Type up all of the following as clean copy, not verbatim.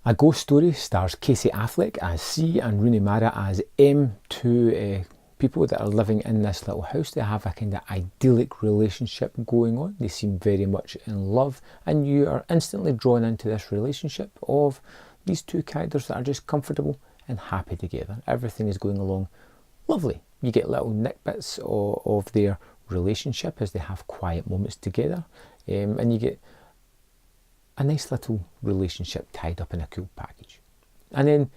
A Ghost Story stars Casey Affleck as C and Rooney Mara as M, two people that are living in this little house. They have a kind of idyllic relationship going on. They seem very much in love, and you are instantly drawn into this relationship of these two characters that are just comfortable and happy together. Everything is going along lovely. You get little nickbits of their relationship as they have quiet moments together, and you get a nice little relationship tied up in a cool package. And then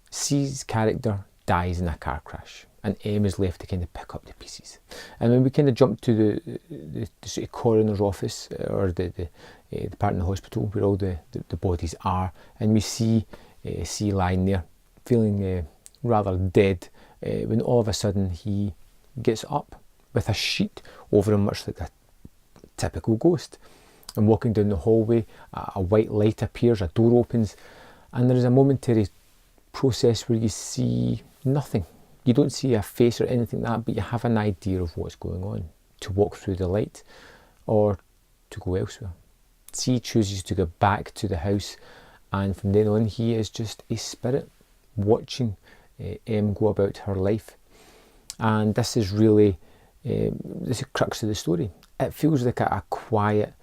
C's character dies in a car crash, and M is left to kind of pick up the pieces. And when we kind of jump to the sort of coroner's office, or the part in the hospital where all the bodies are, and we see C lying there feeling rather dead, when all of a sudden he gets up with a sheet over him, much like a typical ghost. And walking down the hallway, a white light appears, a door opens, and there is a momentary process where you see nothing. You don't see a face or anything like that, but you have an idea of what's going on, to walk through the light or to go elsewhere. C chooses to go back to the house, and from then on he is just a spirit watching M go about her life. And this is really the crux of the story. It feels like a quiet,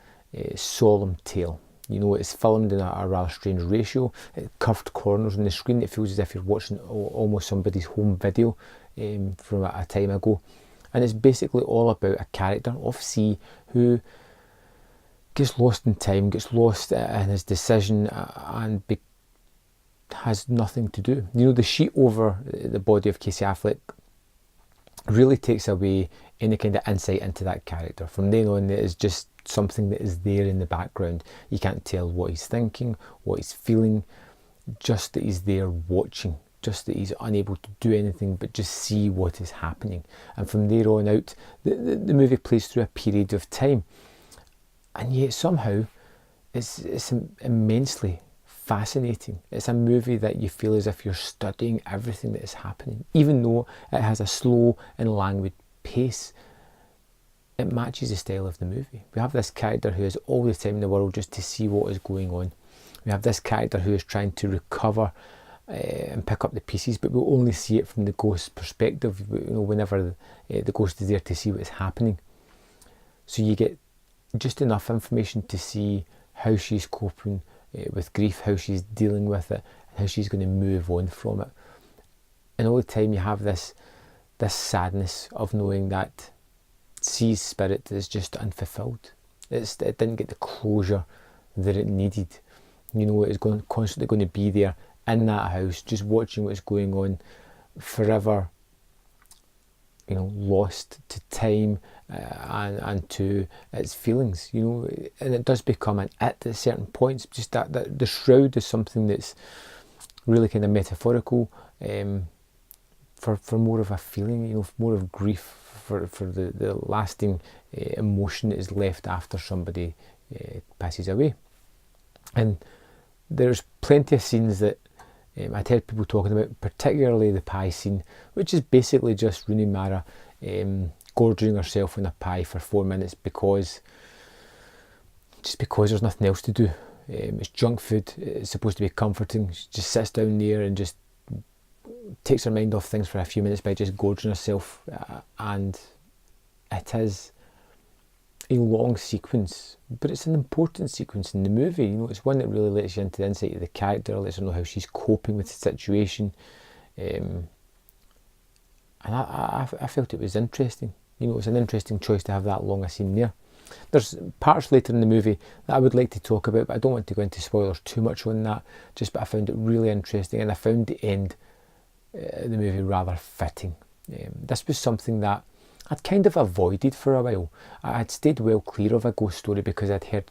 solemn tale. You know, it's filmed in a rather strange ratio, curved corners on the screen. It feels as if you're watching almost somebody's home video from a time ago. And it's basically all about a character of C who gets lost in time, gets lost in his decision, and has nothing to do. You know, the sheet over the body of Casey Affleck really takes away any kind of insight into that character. From then on, it is just something that is there in the background. You can't tell what he's thinking, what he's feeling, just that he's there watching, just that he's unable to do anything but just see what is happening. And from there on out, the movie plays through a period of time, and yet somehow it's immensely fascinating. It's a movie that you feel as if you're studying everything that is happening, even though it has a slow and languid pace. It matches the style of the movie. We have this character who has all the time in the world just to see what is going on. We have this character who is trying to recover and pick up the pieces, but we'll only see it from the ghost's perspective, you know, whenever the ghost is there to see what is happening. So you get just enough information to see how she's coping with grief, how she's dealing with it, and how she's going to move on from it. And all the time you have this sadness of knowing that C's spirit is just unfulfilled. It didn't get the closure that it needed. You know, it is constantly going to be there in that house, just watching what's going on, forever, you know, lost to time and to its feelings, you know. And it does become an it at certain points. Just that the shroud is something that's really kind of metaphorical for more of a feeling, you know, more of grief, for the lasting emotion that is left after somebody passes away. And there's plenty of scenes that I'd heard people talking about, particularly the pie scene, which is basically just Rooney Mara gorging herself on a pie for 4 minutes because there's nothing else to do. It's junk food. It's supposed to be comforting. She just sits down there and just takes her mind off things for a few minutes by just gorging herself, and it is a long sequence, but it's an important sequence in the movie. You know, it's one that really lets you into the insight of the character, lets her know how she's coping with the situation, and I felt it was interesting. You know, it was an interesting choice to have that long a scene there. There's parts later in the movie that I would like to talk about, but I don't want to go into spoilers too much on that. But I found it really interesting, and I found the end of the movie rather fitting. This was something that I'd kind of avoided for a while. I had stayed well clear of A Ghost Story because I'd heard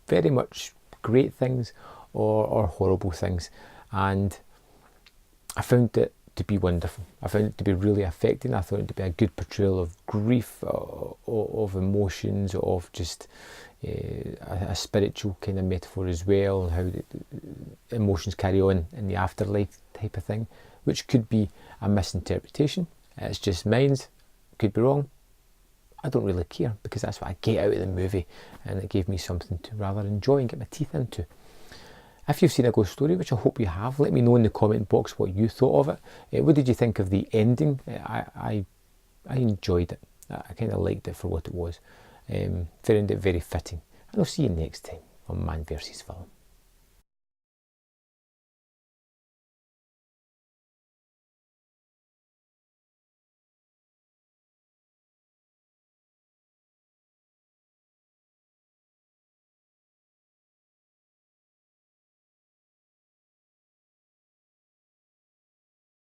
very much great things or horrible things, and I found it to be wonderful. I found it to be really affecting. I thought it to be a good portrayal of grief, of emotions, of just a spiritual kind of metaphor as well, and how the emotions carry on in the afterlife type of thing, which could be a misinterpretation. It's just mine. Could be wrong. I don't really care, because that's what I get out of the movie, and it gave me something to rather enjoy and get my teeth into. If you've seen a ghost story, which I hope you have, let me know in the comment box what you thought of it. What did you think of the ending? I enjoyed it. I kind of liked it for what it was. Found it very fitting. And I'll see you next time on Man vs Film.